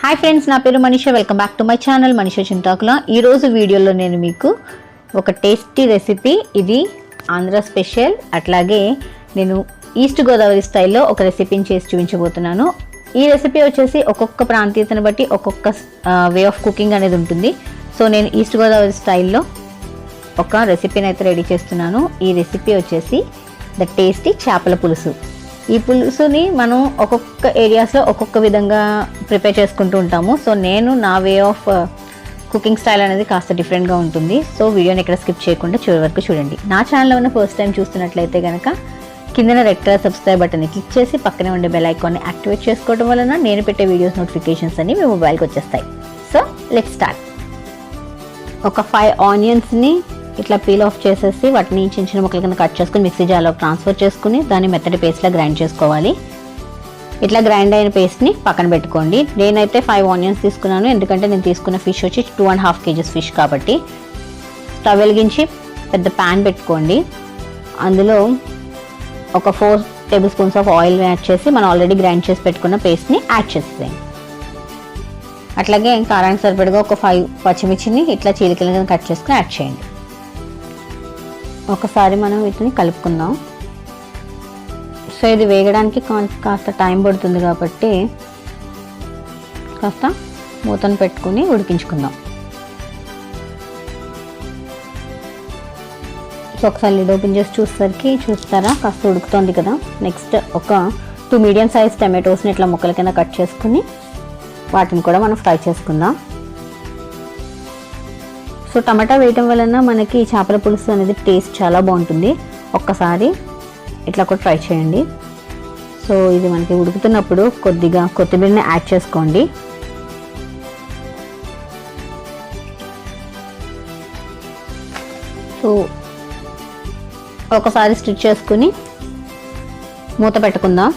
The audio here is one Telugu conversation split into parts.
హాయ్ ఫ్రెండ్స్, నా పేరు Manisha. Welcome back to my channel Manisha Chintakula. ఈరోజు వీడియోలో నేను మీకు ఒక టేస్టీ రెసిపీ, ఇది ఆంధ్ర స్పెషల్, అట్లాగే నేను ఈస్ట్ గోదావరి స్టైల్లో ఒక రెసిపీని చేసి చూపించబోతున్నాను. ఈ రెసిపీ వచ్చేసి ఒక్కొక్క ప్రాంతీయతను బట్టి ఒక్కొక్క వే ఆఫ్ కుకింగ్ అనేది ఉంటుంది. సో నేను ఈస్ట్ గోదావరి స్టైల్లో ఒక రెసిపీని అయితే రెడీ చేస్తున్నాను. ఈ రెసిపీ వచ్చేసి ద టేస్టీ చేపల పులుసు. ఈ పులుసుని మనం ఒక్కొక్క ఏరియాస్లో ఒక్కొక్క విధంగా ప్రిపేర్ చేసుకుంటూ ఉంటాము. సో నేను నా వే ఆఫ్ కుకింగ్ స్టైల్ అనేది కాస్త డిఫరెంట్గా ఉంటుంది. సో వీడియోని ఎక్కడ స్కిప్ చేయకుండా చివరి వరకు చూడండి. నా ఛానల్లో ఉన్న ఫస్ట్ టైం చూస్తున్నట్లయితే కనుక కిందన రెడ్ కలర్ సబ్స్క్రైబ్ బటన్ని క్లిక్ చేసి పక్కనే ఉండే బెల్ ఐకాన్ని యాక్టివేట్ చేసుకోవడం వలన నేను పెట్టే వీడియోస్ నోటిఫికేషన్స్ అన్ని మీ మొబైల్కి వచ్చేస్తాయి. So let's start. ఒక 5 ఆనియన్స్ని ఇట్లా పీల్ ఆఫ్ చేసేసి వాటిని చిన్న చిన్న ముక్కల కింద కట్ చేసుకుని మిక్సీ జార్లోకి ట్రాన్స్ఫర్ చేసుకుని దాన్ని మెత్తటి పేస్ట్లా గ్రైండ్ చేసుకోవాలి. ఇట్లా గ్రైండ్ అయిన పేస్ట్ని పక్కన పెట్టుకోండి. నేనైతే 5 ఆనియన్స్ తీసుకున్నాను, ఎందుకంటే నేను తీసుకున్న ఫిష్ వచ్చి 2.5 kgs ఫిష్ కాబట్టి. స్టవ్ వెలిగించి పెద్ద ప్యాన్ పెట్టుకోండి. అందులో ఒక 4 table spoons of oil add చేసి మనం ఆల్రెడీ గ్రైండ్ చేసి పెట్టుకున్న పేస్ట్ని యాడ్ చేసేయండి. అట్లాగే కారానికి సరిపడగా ఒక 5 పచ్చిమిర్చిని ఇట్లా చీలికలుగా కట్ చేసుకుని యాడ్ చేయండి. ఒకసారి మనం వీటిని కలుపుకుందాం. సో ఇది వేగడానికి కాస్త టైం పడుతుంది కాబట్టి కాస్త మూతను పెట్టుకుని ఉడికించుకుందాం. సో ఒకసారి లిడ్ ఓపెన్ చేసి చూస్తారా కాస్త ఉడుకుతుంది కదా. నెక్స్ట్ ఒక 2 మీడియం సైజ్ టమాటోస్ని ఇట్లా ముక్కల కింద కట్ చేసుకుని వాటిని కూడా మనం ఫ్రై చేసుకుందాం. సో టమాటా వేయటం వలన మనకి చేపల పులుసు అనేది టేస్ట్ చాలా బాగుంటుంది. ఒక్కసారి ఇట్లా కూడా ట్రై చేయండి. సో ఇది మనకి ఉడుకుతున్నప్పుడు కొద్దిగా కొత్తిమీరని యాడ్ చేసుకోండి. సో ఒకసారి స్టిచ్ చేసుకుని మూత పెట్టుకుందాం.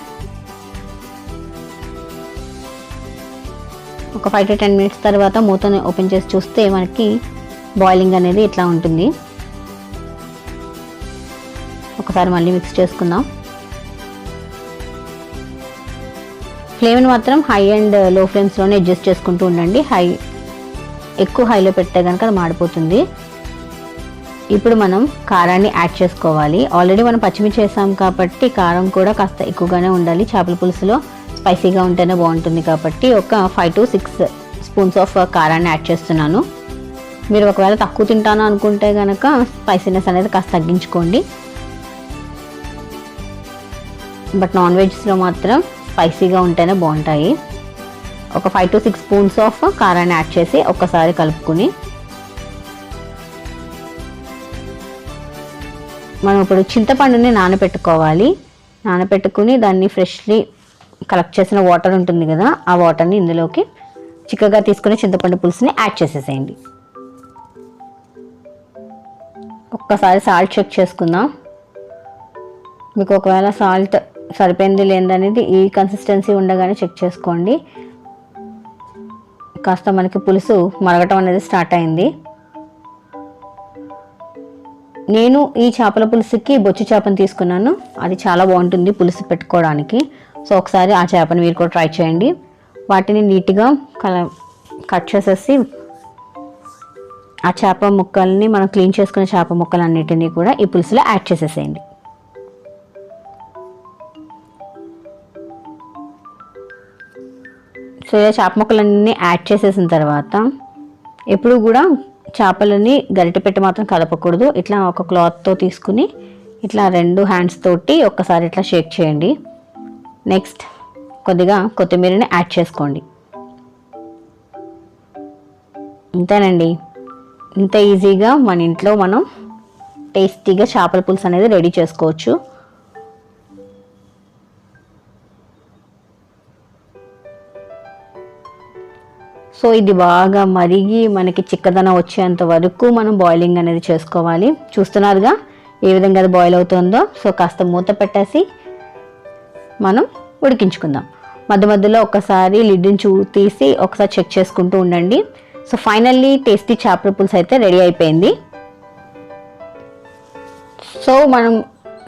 ఒక 5 to 10 minutes తర్వాత మూతని ఓపెన్ చేసి చూస్తే మనకి బాయిలింగ్ అనేది ఇట్లా ఉంటుంది. ఒకసారి మళ్ళీ మిక్స్ చేసుకుందాం. ఫ్లేమ్ని మాత్రం హై అండ్ లో ఫ్లేమ్స్లోనే అడ్జస్ట్ చేసుకుంటూ ఉండండి. ఎక్కువ హైలో పెడితే కనుక అది మాడిపోతుంది. ఇప్పుడు మనం కారాన్ని యాడ్ చేసుకోవాలి. ఆల్రెడీ మనం పచ్చిమిర్చి చేసాం కాబట్టి కారం కూడా కాస్త ఎక్కువగానే ఉండాలి. చేపల పులుసులో స్పైసీగా ఉంటేనే బాగుంటుంది కాబట్టి ఒక 5 to 6 స్పూన్స్ ఆఫ్ కారాన్ని యాడ్ చేస్తున్నాను. మీరు ఒకవేళ తక్కువ తింటాను అనుకుంటే కనుక స్పైసీనెస్ అనేది కాస్త తగ్గించుకోండి. బట్ నాన్ వెజ్లో మాత్రం స్పైసీగా ఉంటేనే బాగుంటాయి. ఒక 5 to 6 స్పూన్స్ ఆఫ్ కారాన్ని యాడ్ చేసి ఒక్కసారి కలుపుకుని మనం ఇప్పుడు చింతపండుని నానబెట్టుకోవాలి. నానబెట్టుకుని దాన్ని ఫ్రెష్లీ కలెక్ట్ చేసిన వాటర్ ఉంటుంది కదా, ఆ వాటర్ని ఇందులోకి చిక్కగా తీసుకుని చింతపండు పులుసుని యాడ్ చేసేసేయండి. ఒక్కసారి సాల్ట్ చెక్ చేసుకుందాం. మీకు ఒకవేళ సాల్ట్ సరిపోయింది లేదనేది ఈ కన్సిస్టెన్సీ ఉండగానే చెక్ చేసుకోండి. కాస్త మనకి పులుసు మరగటం అనేది స్టార్ట్ అయింది. నేను ఈ చేపల పులుసుకి బొచ్చు చేపను తీసుకున్నాను. అది చాలా బాగుంటుంది పులుసు పెట్టుకోవడానికి. సో ఒకసారి ఆ చేపని మీరు కూడా ట్రై చేయండి. వాటిని నీట్గా కట్ చేసేసి ఆ చేప ముక్కల్ని మనం క్లీన్ చేసుకునే చేప ముక్కలన్నిటినీ కూడా ఈ పులుసులో యాడ్ చేసేసేయండి. సో ఇలా చేప ముక్కలన్నీ యాడ్ చేసేసిన తర్వాత ఎప్పుడు కూడా చేపలని గరిటె పెట్టి మాత్రం కలపకూడదు. ఇట్లా ఒక క్లాత్తో తీసుకుని ఇట్లా 2 హ్యాండ్స్ తోటి ఒక్కసారి ఇట్లా షేక్ చేయండి. నెక్స్ట్ కొద్దిగా కొత్తిమీరని యాడ్ చేసుకోండి. ఇంతేనండి. ఇంత ఈజీగా మన ఇంట్లో మనం టేస్టీగా చేపల పులుసు అనేది రెడీ చేసుకోవచ్చు. సో ఇది బాగా మరిగి మనకి చిక్కదనం వచ్చేంత వరకు మనం బాయిలింగ్ అనేది చేసుకోవాలి. చూస్తున్నారుగా ఏ విధంగా అది బాయిల్ అవుతుందో. సో కాస్త మూత పెట్టేసి మనం ఉడికించుకుందాం. మధ్య మధ్యలో ఒకసారి లిడ్ని తీసి ఒకసారి చెక్ చేసుకుంటూ ఉండండి. సో ఫైనల్లీ టేస్టీ చేపల పులుసు అయితే రెడీ అయిపోయింది. సో మనం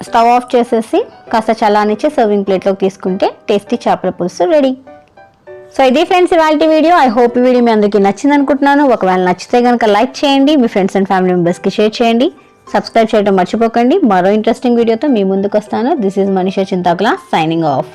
స్టవ్ ఆఫ్ చేసేసి కాస్త చల్లానిచ్చి సర్వింగ్ ప్లేట్లోకి తీసుకుంటే టేస్టీ చేపల పులుసు రెడీ. సో ఇది ఫ్రెండ్స్ ఇవాళ వీడియో. ఐ హోప్ ఈ వీడియో మీ అందరికీ నచ్చింది అనుకుంటున్నాను. ఒకవేళ నచ్చితే కనుక లైక్ చేయండి, మీ ఫ్రెండ్స్ అండ్ ఫ్యామిలీ మెంబర్స్కి షేర్ చేయండి, సబ్స్క్రైబ్ చేయడం మర్చిపోకండి. మరో ఇంట్రెస్టింగ్ వీడియోతో మీ ముందుకు వస్తాను. This is Manisha Chintakula signing off.